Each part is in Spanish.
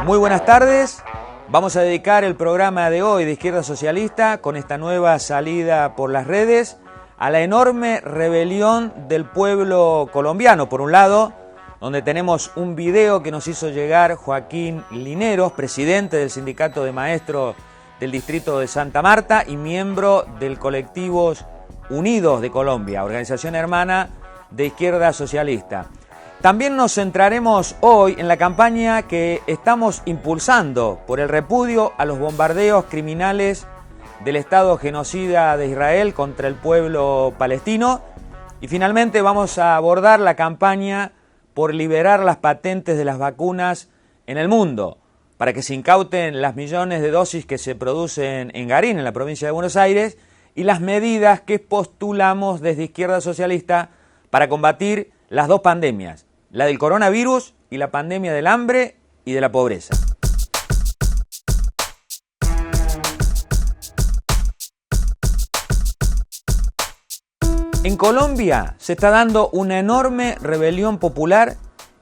Muy buenas tardes. Vamos a dedicar el programa de hoy de Izquierda Socialista, con esta nueva salida por las redes, a la enorme rebelión del pueblo colombiano. Por un lado, donde tenemos un video que nos hizo llegar Joaquín Lineros, presidente del Sindicato de Maestros del Distrito de Santa Marta y miembro del Colectivos Unidos de Colombia, organización hermana de Izquierda Socialista. También nos centraremos hoy en la campaña que estamos impulsando por el repudio a los bombardeos criminales del Estado genocida de Israel contra el pueblo palestino. Y finalmente vamos a abordar la campaña por liberar las patentes de las vacunas en el mundo, para que se incauten las millones de dosis que se producen en Garín, en la provincia de Buenos Aires, y las medidas que postulamos desde Izquierda Socialista para combatir las dos pandemias, la del coronavirus y la pandemia del hambre y de la pobreza. En Colombia se está dando una enorme rebelión popular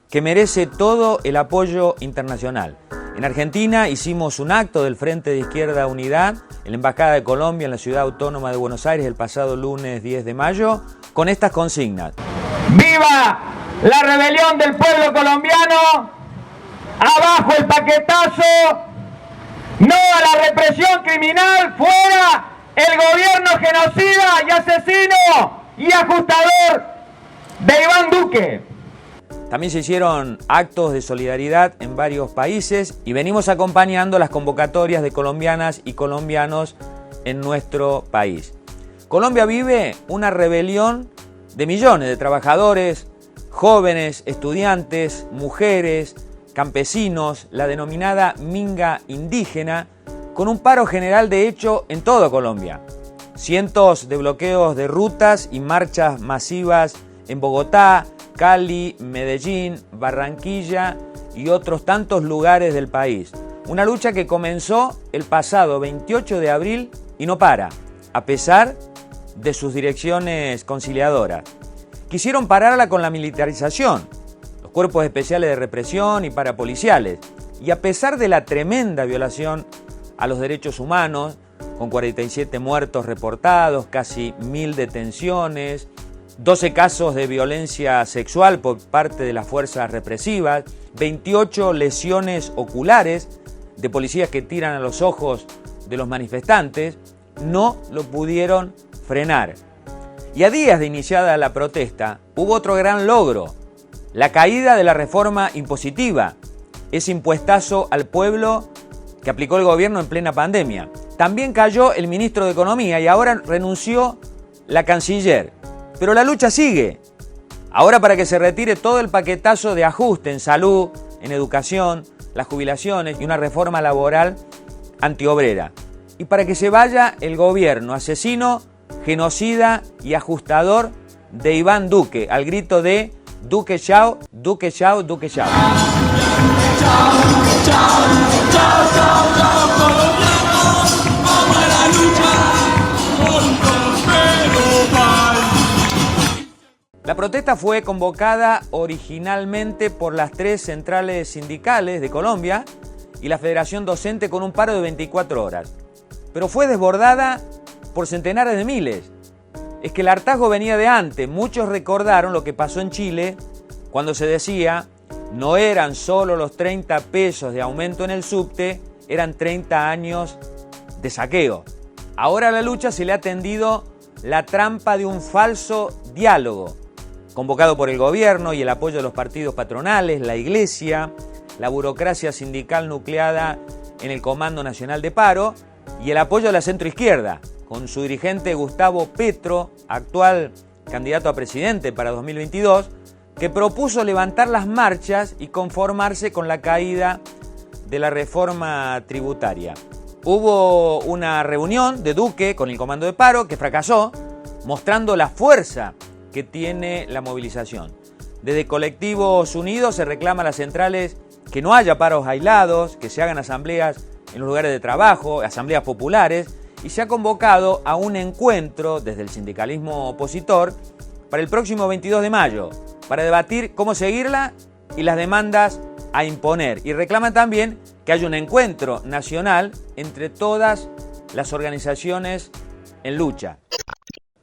que merece todo el apoyo internacional. En Argentina hicimos un acto del Frente de Izquierda Unidad en la Embajada de Colombia en la Ciudad Autónoma de Buenos Aires el pasado lunes 10 de mayo con estas consignas. ¡Viva la rebelión del pueblo colombiano! ¡Abajo el paquetazo! ¡No a la represión criminal! ¡Fuera el gobierno genocida y asesino y ajustador de Iván Duque! También se hicieron actos de solidaridad en varios países y venimos acompañando las convocatorias de colombianas y colombianos en nuestro país. Colombia vive una rebelión de millones de trabajadores, jóvenes, estudiantes, mujeres, campesinos, la denominada minga indígena, con un paro general de hecho en toda Colombia. Cientos de bloqueos de rutas y marchas masivas en Bogotá, Cali, Medellín, Barranquilla y otros tantos lugares del país. Una lucha que comenzó el pasado 28 de abril y no para, a pesar de sus direcciones conciliadoras. Quisieron pararla con la militarización, los cuerpos especiales de represión y parapoliciales, y a pesar de la tremenda violación a los derechos humanos, con 47 muertos reportados, casi 1000 detenciones, 12 casos de violencia sexual por parte de las fuerzas represivas, 28 lesiones oculares de policías que tiran a los ojos de los manifestantes, no lo pudieron frenar. Y a días de iniciada la protesta, hubo otro gran logro, la caída de la reforma impositiva, ese impuestazo al pueblo que aplicó el gobierno en plena pandemia. También cayó el ministro de Economía y ahora renunció la canciller. Pero la lucha sigue. Ahora para que se retire todo el paquetazo de ajuste en salud, en educación, las jubilaciones y una reforma laboral antiobrera. Y para que se vaya el gobierno asesino, genocida y ajustador de Iván Duque, al grito de Duque chao, Duque chao, Duque chao. La protesta fue convocada originalmente por las 3 centrales sindicales de Colombia y la Federación Docente con un paro de 24 horas. Pero fue desbordada por centenares de miles. Es que el hartazgo venía de antes. Muchos recordaron lo que pasó en Chile cuando se decía no eran solo los 30 pesos de aumento en el subte, eran 30 años de saqueo. Ahora a la lucha se le ha tendido la trampa de un falso diálogo, convocado por el gobierno y el apoyo de los partidos patronales, la iglesia, la burocracia sindical nucleada en el Comando Nacional de Paro y el apoyo de la centroizquierda, con su dirigente Gustavo Petro, actual candidato a presidente para 2022, que propuso levantar las marchas y conformarse con la caída de la reforma tributaria. Hubo una reunión de Duque con el Comando de Paro que fracasó, mostrando la fuerza que tiene la movilización. Desde Colectivos Unidos se reclama a las centrales que no haya paros aislados, que se hagan asambleas en los lugares de trabajo, asambleas populares, y se ha convocado a un encuentro desde el sindicalismo opositor para el próximo 22 de mayo, para debatir cómo seguirla y las demandas a imponer y reclaman también que haya un encuentro nacional entre todas las organizaciones en lucha.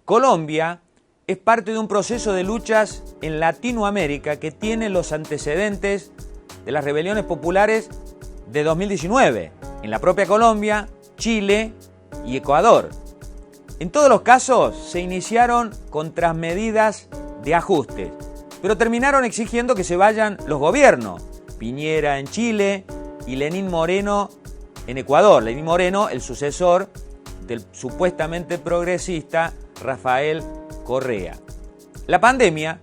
Colombia es parte de un proceso de luchas en Latinoamérica que tiene los antecedentes de las rebeliones populares de 2019, en la propia Colombia, Chile y Ecuador. En todos los casos se iniciaron contramedidas de ajustes, pero terminaron exigiendo que se vayan los gobiernos, Piñera en Chile y Lenín Moreno en Ecuador. Lenín Moreno, el sucesor del supuestamente progresista Rafael Correa. La pandemia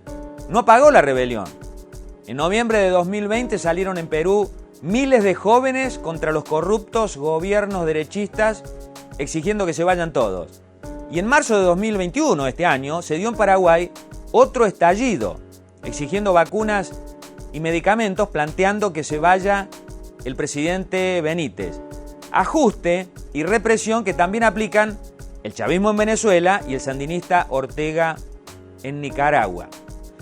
no apagó la rebelión. En noviembre de 2020 salieron en Perú miles de jóvenes contra los corruptos gobiernos derechistas exigiendo que se vayan todos. Y en marzo de 2021, este año, se dio en Paraguay otro estallido, exigiendo vacunas y medicamentos, planteando que se vaya el presidente Benítez. Ajuste y represión que también aplican el chavismo en Venezuela y el sandinista Ortega en Nicaragua.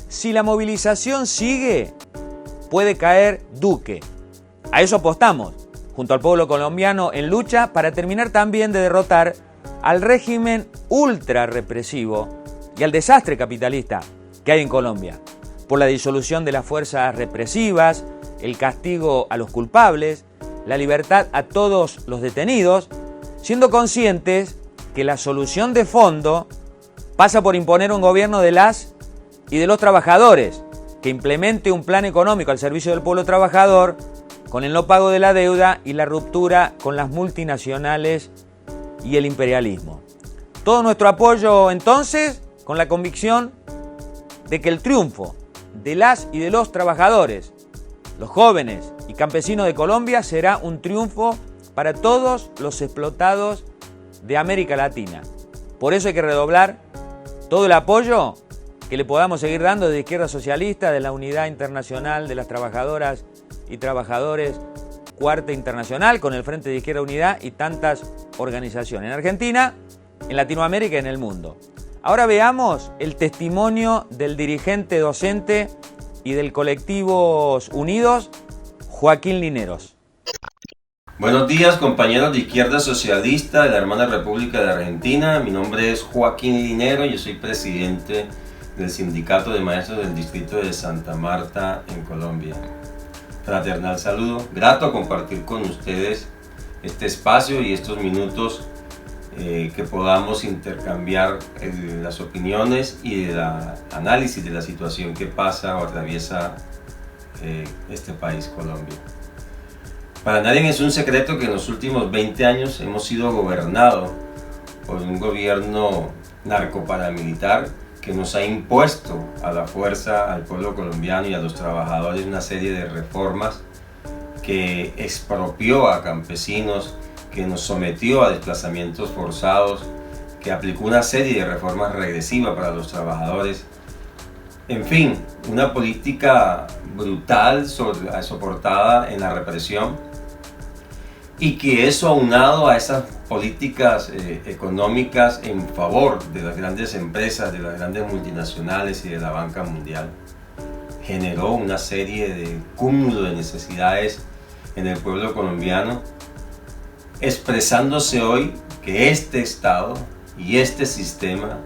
Si la movilización sigue, puede caer Duque. A eso apostamos, junto al pueblo colombiano en lucha para terminar también de derrotar al régimen ultra represivo y al desastre capitalista que hay en Colombia, por la disolución de las fuerzas represivas, el castigo a los culpables, la libertad a todos los detenidos, siendo conscientes que la solución de fondo pasa por imponer un gobierno de las y de los trabajadores, que implemente un plan económico al servicio del pueblo trabajador, con el no pago de la deuda y la ruptura con las multinacionales y el imperialismo. Todo nuestro apoyo entonces, con la convicción de que el triunfo de las y de los trabajadores, los jóvenes y campesinos de Colombia será un triunfo para todos los explotados de América Latina. Por eso hay que redoblar todo el apoyo que le podamos seguir dando de Izquierda Socialista, de la Unidad Internacional de las Trabajadoras y Trabajadores Cuarta Internacional, con el Frente de Izquierda Unidad y tantas organizaciones en Argentina, en Latinoamérica y en el mundo. Ahora veamos el testimonio del dirigente docente y del Colectivos Unidos, Joaquín Lineros. Buenos días, compañeros de Izquierda Socialista de la hermana República de Argentina. Mi nombre es Joaquín Linero y yo soy presidente del Sindicato de Maestros del Distrito de Santa Marta en Colombia. Fraternal saludo, grato compartir con ustedes este espacio y estos minutos que podamos intercambiar las opiniones y el análisis de la situación que pasa o atraviesa este país, Colombia. Para nadie es un secreto que en los últimos 20 años hemos sido gobernados por un gobierno narcoparamilitar que nos ha impuesto a la fuerza al pueblo colombiano y a los trabajadores una serie de reformas que expropió a campesinos, que nos sometió a desplazamientos forzados, que aplicó una serie de reformas regresivas para los trabajadores. En fin, una política brutal soportada en la represión, y que eso aunado a esas políticas económicas en favor de las grandes empresas, de las grandes multinacionales y de la banca mundial, generó una serie de cúmulo de necesidades en el pueblo colombiano, expresándose hoy que este Estado y este sistema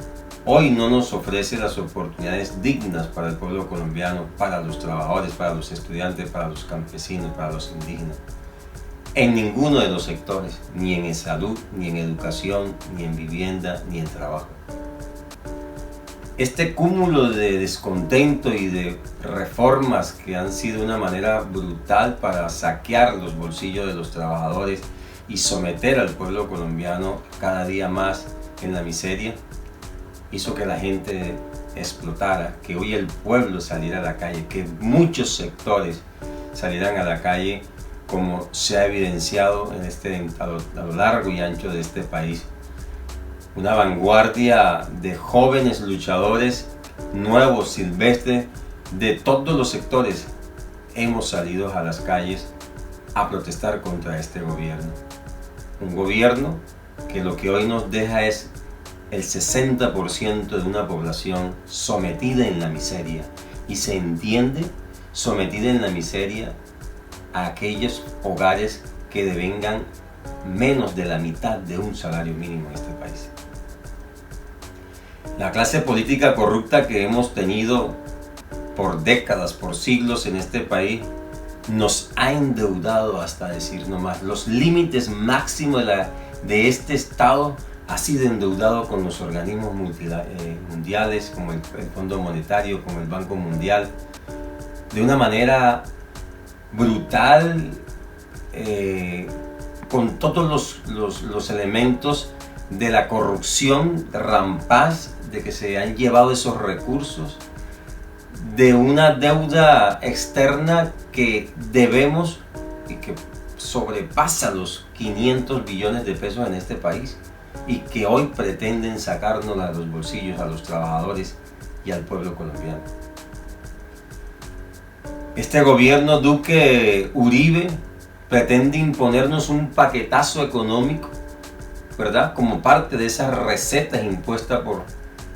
hoy no nos ofrece las oportunidades dignas para el pueblo colombiano, para los trabajadores, para los estudiantes, para los campesinos, para los indígenas. En ninguno de los sectores, ni en salud, ni en educación, ni en vivienda, ni en trabajo. Este cúmulo de descontento y de reformas que han sido una manera brutal para saquear los bolsillos de los trabajadores y someter al pueblo colombiano cada día más en la miseria, hizo que la gente explotara, que hoy el pueblo saliera a la calle, que muchos sectores salieran a la calle, como se ha evidenciado a lo largo y ancho de este país. Una vanguardia de jóvenes luchadores, nuevos, silvestres, de todos los sectores, hemos salido a las calles a protestar contra este gobierno. Un gobierno que lo que hoy nos deja es el 60% de una población sometida en la miseria. Y se entiende sometida en la miseria a aquellos hogares que devengan menos de la mitad de un salario mínimo en este país. La clase política corrupta que hemos tenido por décadas, por siglos en este país, nos ha endeudado hasta decir no más. Los límites máximos de este Estado ha sido endeudado con los organismos mundiales, como el Fondo Monetario, como el Banco Mundial, de una manera brutal, con todos los elementos de la corrupción rampaz, de que se han llevado esos recursos, de una deuda externa que debemos y que sobrepasa los 500 billones de pesos en este país y que hoy pretenden sacarnos a los bolsillos a los trabajadores y al pueblo colombiano. Este gobierno Duque Uribe pretende imponernos un paquetazo económico, ¿verdad? Como parte de esas recetas impuestas por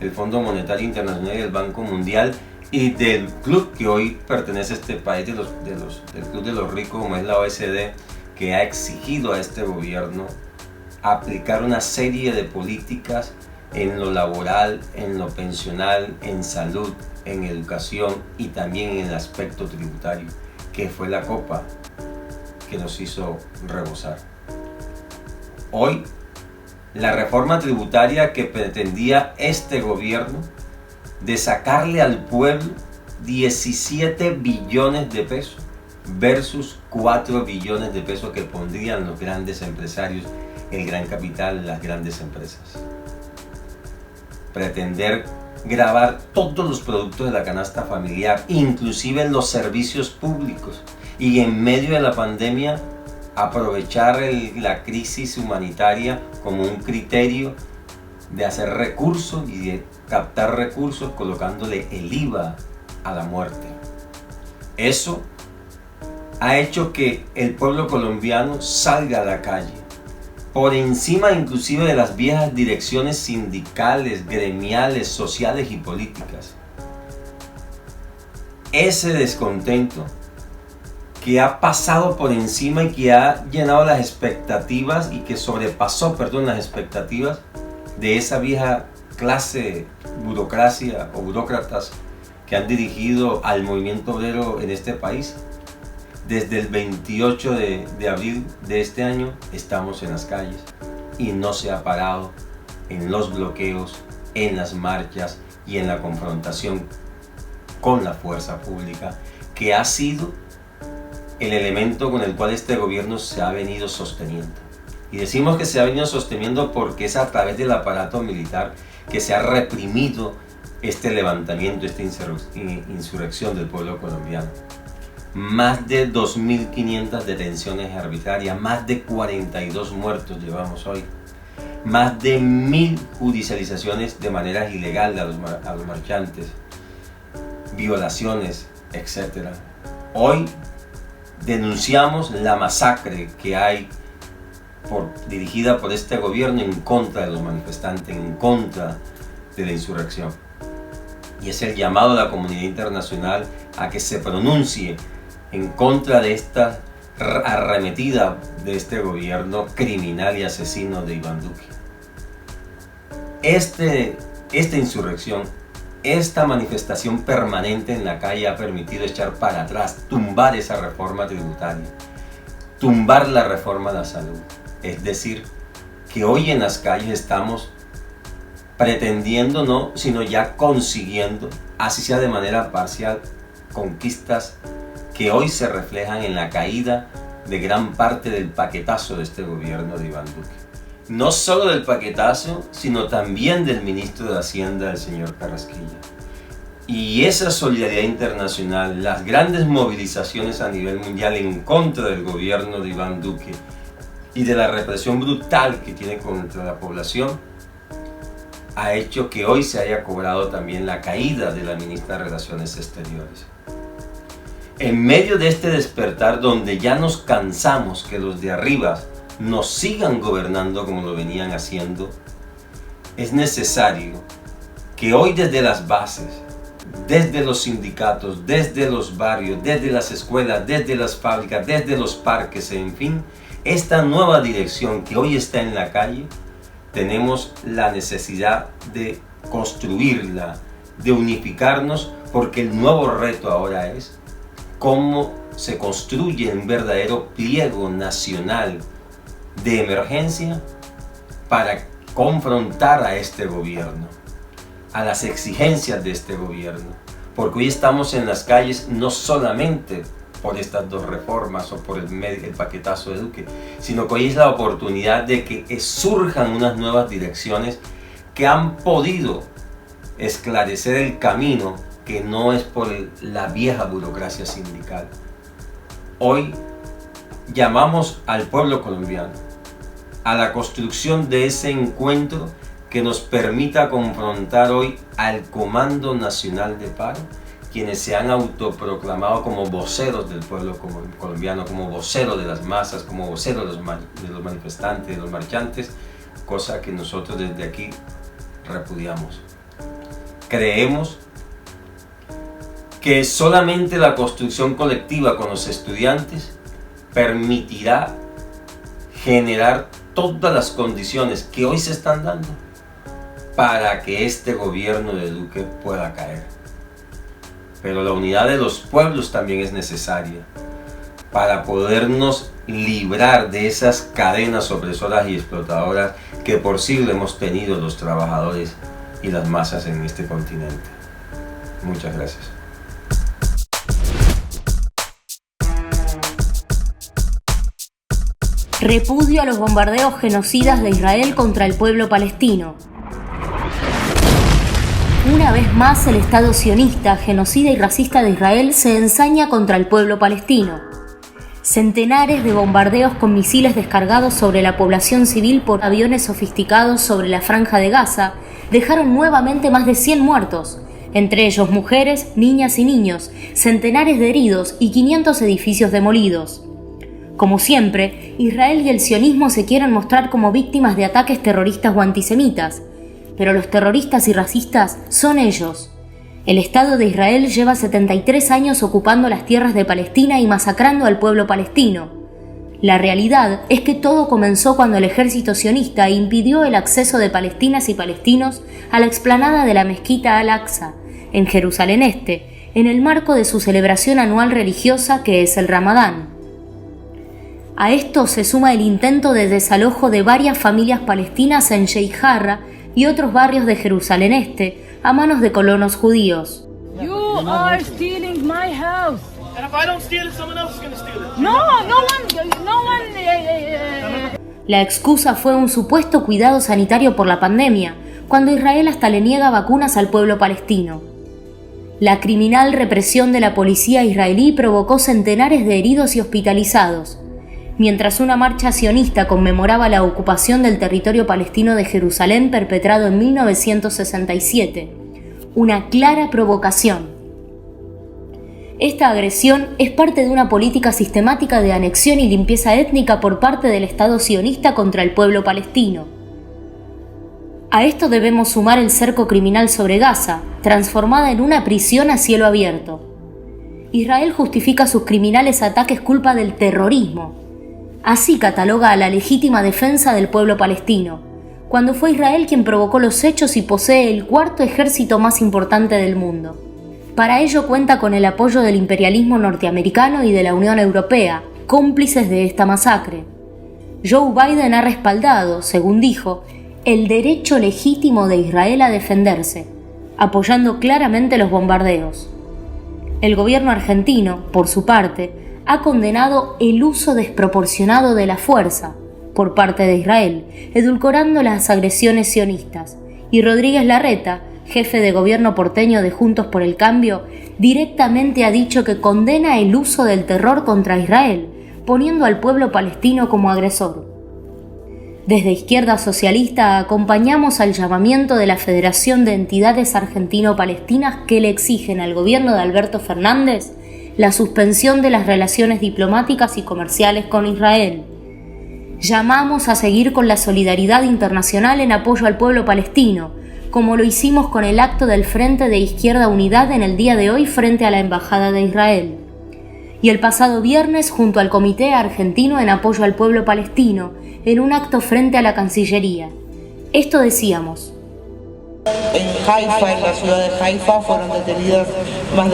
el Fondo Monetario Internacional y el Banco Mundial y del club que hoy pertenece a este país, del club de los ricos como es la OECD, que ha exigido a este gobierno aplicar una serie de políticas en lo laboral, en lo pensional, en salud, en educación y también en el aspecto tributario, que fue la copa que nos hizo rebosar. Hoy, la reforma tributaria que pretendía este gobierno de sacarle al pueblo 17 billones de pesos versus 4 billones de pesos que pondrían los grandes empresarios, el gran capital, las grandes empresas. Pretender gravar todos los productos de la canasta familiar, inclusive los servicios públicos, y en medio de la pandemia aprovechar la crisis humanitaria como un criterio de hacer recursos y de captar recursos colocándole el IVA a la muerte. Eso ha hecho que el pueblo colombiano salga a la calle, por encima inclusive de las viejas direcciones sindicales, gremiales, sociales y políticas. Ese descontento que ha pasado por encima y que ha llenado las expectativas y que sobrepasó, las expectativas de esa vieja clase burocracia o burócratas que han dirigido al movimiento obrero en este país. Desde el 28 de abril de este año estamos en las calles y no se ha parado en los bloqueos, en las marchas y en la confrontación con la fuerza pública, que ha sido el elemento con el cual este gobierno se ha venido sosteniendo. Y decimos que se ha venido sosteniendo porque es a través del aparato militar que se ha reprimido este levantamiento, esta insurrección del pueblo colombiano. Más de 2.500 detenciones arbitrarias, más de 42 muertos llevamos hoy, más de 1.000 judicializaciones de manera ilegal a los marchantes, violaciones, etc. Hoy denunciamos la masacre que hay dirigida por este gobierno en contra de los manifestantes, en contra de la insurrección. Y es el llamado a la comunidad internacional a que se pronuncie en contra de esta arremetida de este gobierno criminal y asesino de Iván Duque. Esta insurrección, esta manifestación permanente en la calle ha permitido echar para atrás, tumbar esa reforma tributaria, tumbar la reforma de la salud. Es decir, que hoy en las calles estamos pretendiendo, no, sino ya consiguiendo, así sea de manera parcial, conquistas que hoy se reflejan en la caída de gran parte del paquetazo de este gobierno de Iván Duque. No solo del paquetazo, sino también del ministro de Hacienda, el señor Carrasquilla. Y esa solidaridad internacional, las grandes movilizaciones a nivel mundial en contra del gobierno de Iván Duque y de la represión brutal que tiene contra la población, ha hecho que hoy se haya cobrado también la caída de la ministra de Relaciones Exteriores. En medio de este despertar donde ya nos cansamos que los de arriba nos sigan gobernando como lo venían haciendo, es necesario que hoy desde las bases, desde los sindicatos, desde los barrios, desde las escuelas, desde las fábricas, desde los parques, en fin, esta nueva dirección que hoy está en la calle, tenemos la necesidad de construirla, de unificarnos, porque el nuevo reto ahora es cómo se construye un verdadero pliego nacional de emergencia para confrontar a este gobierno, a las exigencias de este gobierno, porque hoy estamos en las calles no solamente por estas dos reformas o por el paquetazo de Duque, sino que hoy es la oportunidad de que surjan unas nuevas direcciones que han podido esclarecer el camino que no es por la vieja burocracia sindical. Hoy llamamos al pueblo colombiano a la construcción de ese encuentro que nos permita confrontar hoy al Comando Nacional de Paro, quienes se han autoproclamado como voceros del pueblo colombiano, como voceros de las masas, como voceros de los manifestantes, de los marchantes, cosa que nosotros desde aquí repudiamos. Creemos que solamente la construcción colectiva con los estudiantes permitirá generar todas las condiciones que hoy se están dando para que este gobierno de Duque pueda caer. Pero la unidad de los pueblos también es necesaria para podernos librar de esas cadenas opresoras y explotadoras que por siglo hemos tenido los trabajadores y las masas en este continente. Muchas gracias. Repudio a los bombardeos genocidas de Israel contra el pueblo palestino. Una vez más, el Estado sionista, genocida y racista de Israel se ensaña contra el pueblo palestino. Centenares de bombardeos con misiles descargados sobre la población civil por aviones sofisticados sobre la franja de Gaza dejaron nuevamente más de 100 muertos, entre ellos mujeres, niñas y niños, centenares de heridos y 500 edificios demolidos. Como siempre, Israel y el sionismo se quieren mostrar como víctimas de ataques terroristas o antisemitas, pero los terroristas y racistas son ellos. El Estado de Israel lleva 73 años ocupando las tierras de Palestina y masacrando al pueblo palestino. La realidad es que todo comenzó cuando el ejército sionista impidió el acceso de palestinas y palestinos a la explanada de la mezquita Al-Aqsa, en Jerusalén Este, en el marco de su celebración anual religiosa que es el Ramadán. A esto se suma el intento de desalojo de varias familias palestinas en Sheikh Jarrah y otros barrios de Jerusalén Este a manos de colonos judíos. You are stealing my house. And if I don't steal it, someone else is going to steal it. No one. La excusa fue un supuesto cuidado sanitario por la pandemia, cuando Israel hasta le niega vacunas al pueblo palestino. La criminal represión de la policía israelí provocó centenares de heridos y hospitalizados, mientras una marcha sionista conmemoraba la ocupación del territorio palestino de Jerusalén perpetrado en 1967, una clara provocación. Esta agresión es parte de una política sistemática de anexión y limpieza étnica por parte del Estado sionista contra el pueblo palestino. A esto debemos sumar el cerco criminal sobre Gaza, transformada en una prisión a cielo abierto. Israel justifica sus criminales ataques culpa del terrorismo. Así cataloga a la legítima defensa del pueblo palestino, cuando fue Israel quien provocó los hechos y posee el cuarto ejército más importante del mundo. Para ello cuenta con el apoyo del imperialismo norteamericano y de la Unión Europea, cómplices de esta masacre. Joe Biden ha respaldado, según dijo, el derecho legítimo de Israel a defenderse, apoyando claramente los bombardeos. El gobierno argentino, por su parte, ha condenado el uso desproporcionado de la fuerza por parte de Israel, edulcorando las agresiones sionistas, y Rodríguez Larreta, jefe de gobierno porteño de Juntos por el Cambio, directamente ha dicho que condena el uso del terror contra Israel, poniendo al pueblo palestino como agresor. Desde Izquierda Socialista acompañamos al llamamiento de la Federación de Entidades Argentino-Palestinas que le exigen al gobierno de Alberto Fernández la suspensión de las relaciones diplomáticas y comerciales con Israel. Llamamos a seguir con la solidaridad internacional en apoyo al pueblo palestino, como lo hicimos con el acto del Frente de Izquierda Unidad en el día de hoy frente a la Embajada de Israel. Y el pasado viernes junto al Comité Argentino en Apoyo al Pueblo Palestino, en un acto frente a la Cancillería. Esto decíamos. En Haifa, en la ciudad de Haifa, fueron detenidos más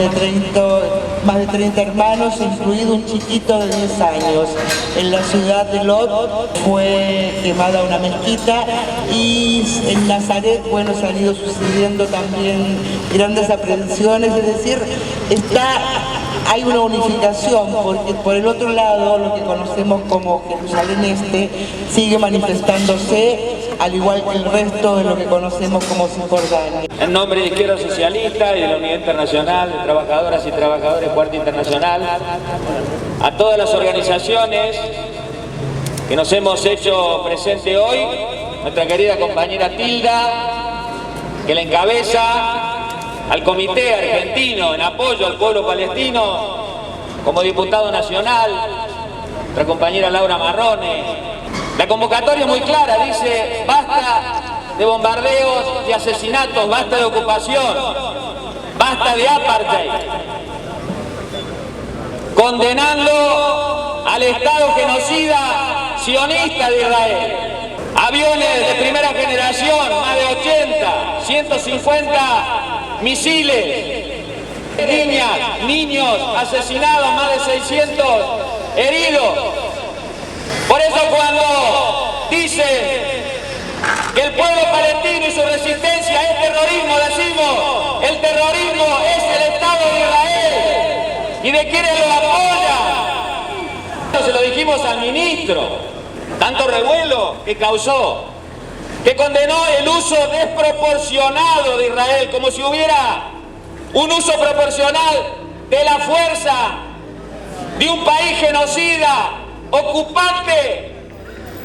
de 30 hermanos, incluido un chiquito de 10 años. En la ciudad de Lod fue quemada una mezquita y en Nazaret, bueno, se han ido sucediendo también grandes aprehensiones, es decir, hay una unificación, porque por el otro lado, lo que conocemos como Jerusalén Este sigue manifestándose, al igual que el resto de lo que conocemos como Cisjordania. En nombre de Izquierda Socialista y de la Unidad Internacional de Trabajadoras y Trabajadores Cuarta Internacional, a todas las organizaciones que nos hemos hecho presente hoy, nuestra querida compañera Tilda, que la encabeza, al Comité Argentino en Apoyo al Pueblo Palestino, como diputado nacional, nuestra compañera Laura Marrone. La convocatoria es muy clara, dice: basta de bombardeos, de asesinatos, basta de ocupación, basta de apartheid. Condenando al Estado genocida sionista de Israel. Aviones de primera generación, más de 80, 150 misiles, niñas, niños asesinados, más de 600 heridos. Por eso cuando dice que el pueblo palestino y su resistencia es terrorismo, decimos: el terrorismo es el Estado de Israel y de quienes lo apoyan. Se lo dijimos al ministro, tanto revuelo que causó, que condenó el uso desproporcionado de Israel, como si hubiera un uso proporcional de la fuerza de un país genocida, ocupante,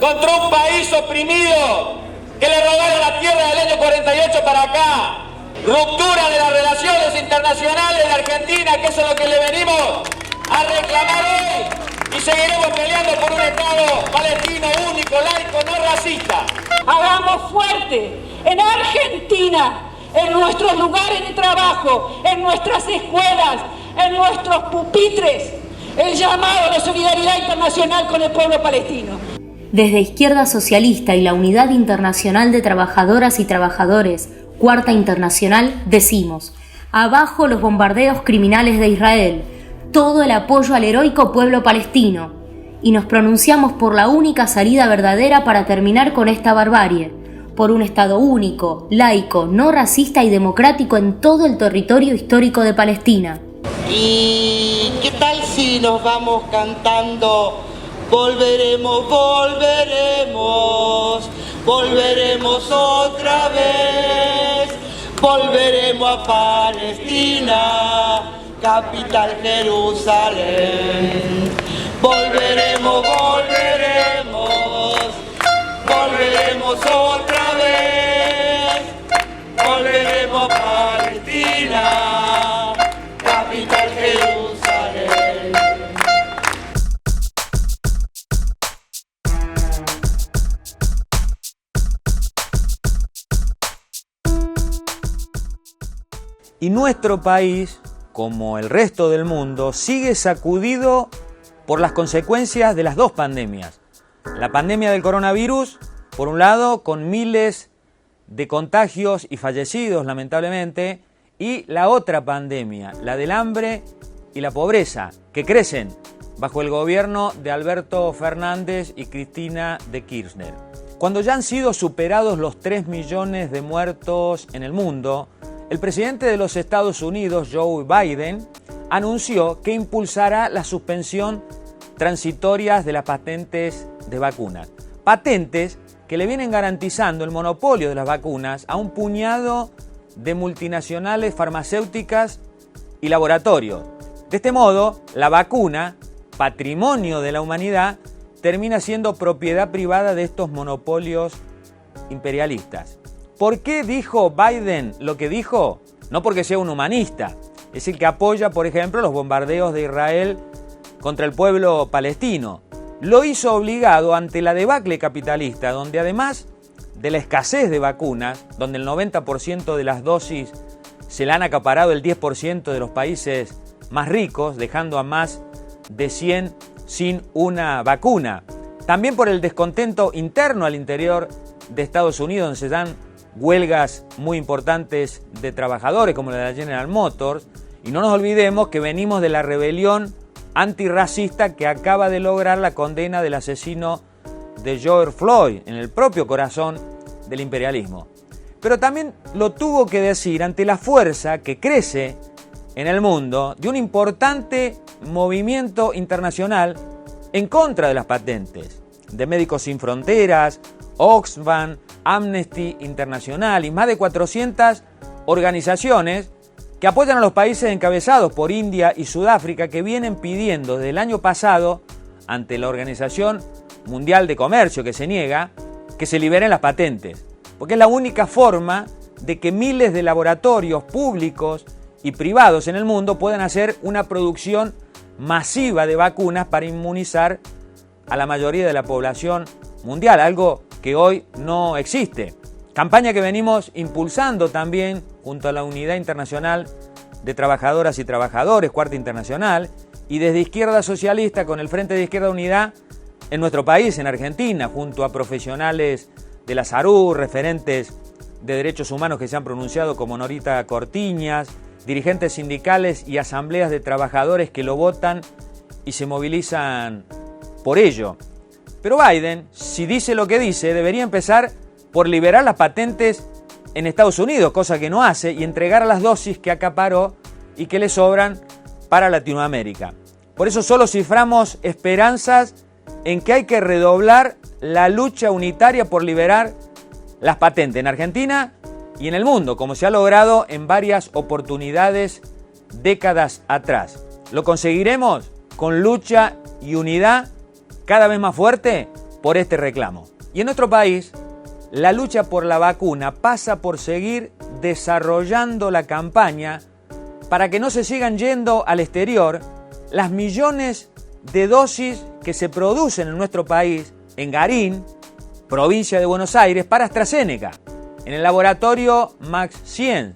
contra un país oprimido que le robaron la tierra del año 48 para acá. Ruptura de las relaciones internacionales de Argentina, que eso es lo que le venimos a reclamar hoy, y seguiremos peleando por un Estado palestino único, laico, no racista. Hagamos fuerte en Argentina, en nuestros lugares de trabajo, en nuestras escuelas, en nuestros pupitres, el llamado de solidaridad internacional con el pueblo palestino. Desde Izquierda Socialista y la Unidad Internacional de Trabajadoras y Trabajadores, Cuarta Internacional, decimos: abajo los bombardeos criminales de Israel, todo el apoyo al heroico pueblo palestino, y nos pronunciamos por la única salida verdadera para terminar con esta barbarie, por un Estado único, laico, no racista y democrático en todo el territorio histórico de Palestina. ¿Y qué tal si nos vamos cantando: volveremos, volveremos, volveremos otra vez, volveremos a Palestina, capital Jerusalén, volveremos, volveremos, volveremos otra vez, volveremos a Palestina, capital Jerusalén. Y nuestro país, como el resto del mundo, sigue sacudido por las consecuencias de las dos pandemias. La pandemia del coronavirus, por un lado, con miles de contagios y fallecidos, lamentablemente, y la otra pandemia, la del hambre y la pobreza, que crecen bajo el gobierno de Alberto Fernández y Cristina de Kirchner. Cuando ya han sido superados los 3 millones de muertos en el mundo, el presidente de los Estados Unidos, Joe Biden, anunció que impulsará la suspensión transitorias de las patentes de vacunas. Patentes que le vienen garantizando el monopolio de las vacunas a un puñado de multinacionales farmacéuticas y laboratorios. De este modo, la vacuna, patrimonio de la humanidad, termina siendo propiedad privada de estos monopolios imperialistas. ¿Por qué dijo Biden lo que dijo? No porque sea un humanista, es el que apoya, por ejemplo, los bombardeos de Israel contra el pueblo palestino. Lo hizo obligado ante la debacle capitalista, donde además de la escasez de vacunas, donde el 90% de las dosis se la han acaparado el 10% de los países más ricos, dejando a más de 100 sin una vacuna. También por el descontento interno al interior de Estados Unidos, donde se dan huelgas muy importantes de trabajadores, como la de la General Motors. Y no nos olvidemos que venimos de la rebelión antirracista que acaba de lograr la condena del asesino de George Floyd, en el propio corazón del imperialismo. Pero también lo tuvo que decir ante la fuerza que crece en el mundo de un importante movimiento internacional en contra de las patentes, de Médicos Sin Fronteras, Oxfam, Amnesty Internacional y más de 400 organizaciones que apoyan a los países encabezados por India y Sudáfrica, que vienen pidiendo desde el año pasado ante la Organización Mundial de Comercio, que se niega, que se liberen las patentes, porque es la única forma de que miles de laboratorios públicos y privados en el mundo puedan hacer una producción masiva de vacunas para inmunizar a la mayoría de la población mundial, algo que hoy no existe. Campaña que venimos impulsando también junto a la Unidad Internacional de Trabajadoras y Trabajadores, Cuarta Internacional, y desde Izquierda Socialista con el Frente de Izquierda Unidad en nuestro país, en Argentina, junto a profesionales de la salud, referentes de derechos humanos que se han pronunciado como Norita Cortiñas, dirigentes sindicales y asambleas de trabajadores que lo votan y se movilizan por ello. Pero Biden, si dice lo que dice, debería empezar por liberar las patentes en Estados Unidos, cosa que no hace, y entregar las dosis que acaparó y que le sobran para Latinoamérica. Por eso solo ciframos esperanzas en que hay que redoblar la lucha unitaria por liberar las patentes en Argentina y en el mundo, como se ha logrado en varias oportunidades décadas atrás. Lo conseguiremos con lucha y unidad cada vez más fuerte por este reclamo. Y en nuestro país, la lucha por la vacuna pasa por seguir desarrollando la campaña para que no se sigan yendo al exterior las millones de dosis que se producen en nuestro país, en Garín, provincia de Buenos Aires, para AstraZeneca, en el laboratorio Max Science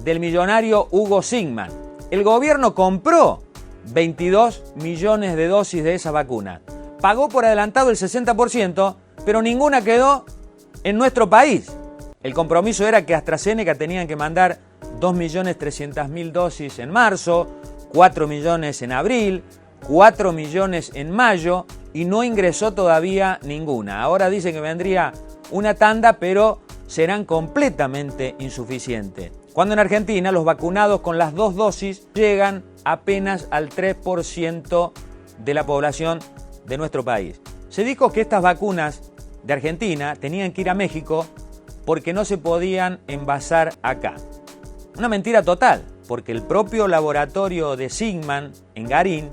del millonario Hugo Sigman. El gobierno compró 22 millones de dosis de esa vacuna. Pagó por adelantado el 60%, pero ninguna quedó en nuestro país. El compromiso era que AstraZeneca tenían que mandar 2.300.000 dosis en marzo, 4 millones en abril, 4 millones en mayo y no ingresó todavía ninguna. Ahora dicen que vendría una tanda, pero serán completamente insuficientes. Cuando en Argentina los vacunados con las 2 dosis llegan apenas al 3% de la población de nuestro país. Se dijo que estas vacunas de Argentina tenían que ir a México porque no se podían envasar acá. Una mentira total, porque el propio laboratorio de Sigman en Garín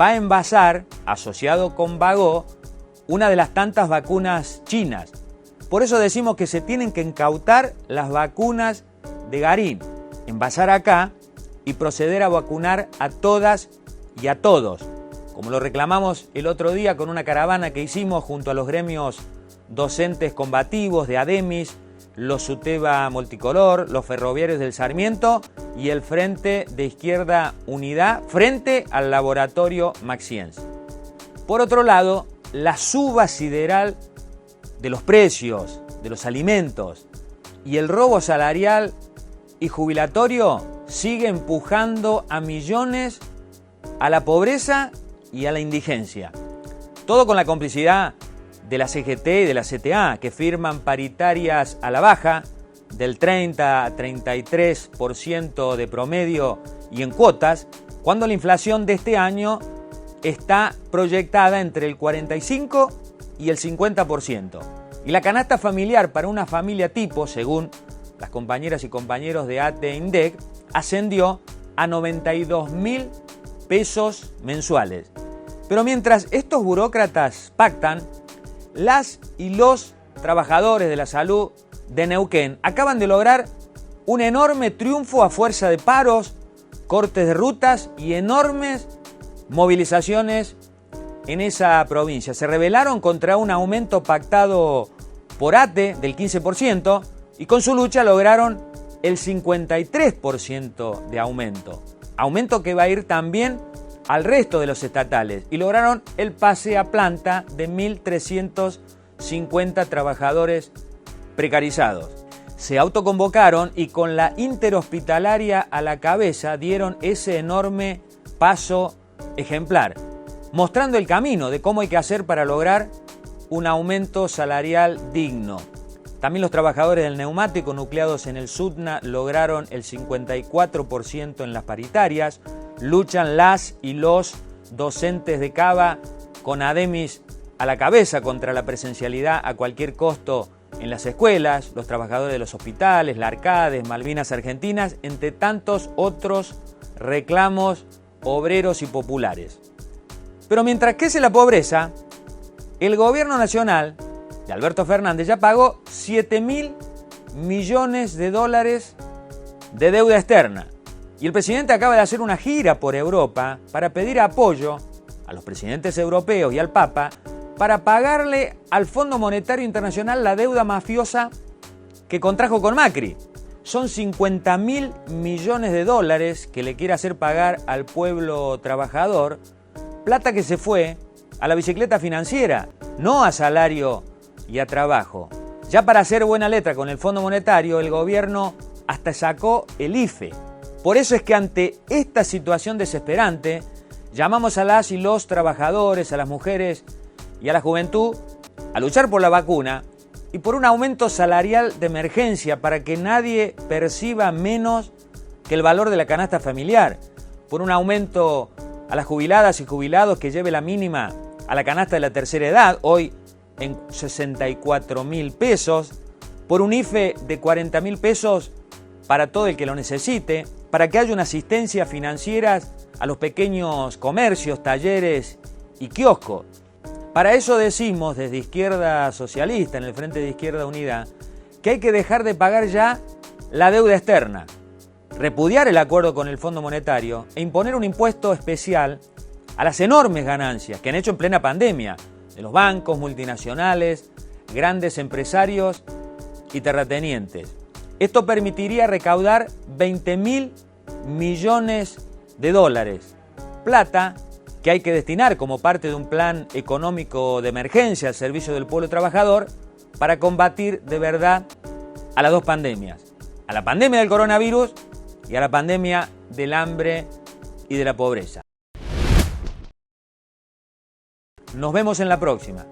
va a envasar, asociado con Bagó, una de las tantas vacunas chinas. Por eso decimos que se tienen que incautar las vacunas de Garín, envasar acá y proceder a vacunar a todas y a todos, como lo reclamamos el otro día con una caravana que hicimos junto a los gremios docentes combativos de ADEMIS, los SUTEBA Multicolor, los ferroviarios del Sarmiento y el Frente de Izquierda Unidad frente al laboratorio Max Science. Por otro lado, la suba sideral de los precios de los alimentos y el robo salarial y jubilatorio sigue empujando a millones a la pobreza y a la indigencia. Todo con la complicidad de la CGT y de la CTA, que firman paritarias a la baja del 30 a 33% de promedio y en cuotas, cuando la inflación de este año está proyectada entre el 45 y el 50%. Y la canasta familiar para una familia tipo, según las compañeras y compañeros de ATE-INDEC, ascendió a 92.000 pesos mensuales. Pero mientras estos burócratas pactan, las y los trabajadores de la salud de Neuquén acaban de lograr un enorme triunfo a fuerza de paros, cortes de rutas y enormes movilizaciones en esa provincia. Se rebelaron contra un aumento pactado por ATE del 15% y con su lucha lograron el 53% de aumento. Aumento que va a ir también al resto de los estatales y lograron el pase a planta de 1.350 trabajadores precarizados. Se autoconvocaron y con la interhospitalaria a la cabeza dieron ese enorme paso ejemplar, mostrando el camino de cómo hay que hacer para lograr un aumento salarial digno. También los trabajadores del neumático nucleados en el SUTNA lograron el 54% en las paritarias. Luchan las y los docentes de Cava con ADEMIS a la cabeza contra la presencialidad a cualquier costo en las escuelas, los trabajadores de los hospitales, la Arcades, Malvinas Argentinas, entre tantos otros reclamos obreros y populares. Pero mientras crece la pobreza, el gobierno nacional de Alberto Fernández ya pagó $7.000 millones de deuda externa. Y el presidente acaba de hacer una gira por Europa para pedir apoyo a los presidentes europeos y al Papa para pagarle al Fondo Monetario Internacional la deuda mafiosa que contrajo con Macri. Son $50.000 millones de dólares que le quiere hacer pagar al pueblo trabajador, plata que se fue a la bicicleta financiera, no a salario y a trabajo. Ya para hacer buena letra con el Fondo Monetario, el gobierno hasta sacó el IFE. Por eso es que ante esta situación desesperante, llamamos a las y los trabajadores, a las mujeres y a la juventud a luchar por la vacuna y por un aumento salarial de emergencia para que nadie perciba menos que el valor de la canasta familiar, por un aumento a las jubiladas y jubilados que lleve la mínima a la canasta de la tercera edad, hoy en 64.000 pesos, por un IFE de 40.000 pesos para todo el que lo necesite, para que haya una asistencia financiera a los pequeños comercios, talleres y kioscos. Para eso decimos desde Izquierda Socialista, en el Frente de Izquierda Unida, que hay que dejar de pagar ya la deuda externa, repudiar el acuerdo con el Fondo Monetario e imponer un impuesto especial a las enormes ganancias que han hecho en plena pandemia de los bancos, multinacionales, grandes empresarios y terratenientes. Esto permitiría recaudar $20.000 millones de dólares, plata que hay que destinar como parte de un plan económico de emergencia al servicio del pueblo trabajador para combatir de verdad a las dos pandemias, a la pandemia del coronavirus y a la pandemia del hambre y de la pobreza. Nos vemos en la próxima.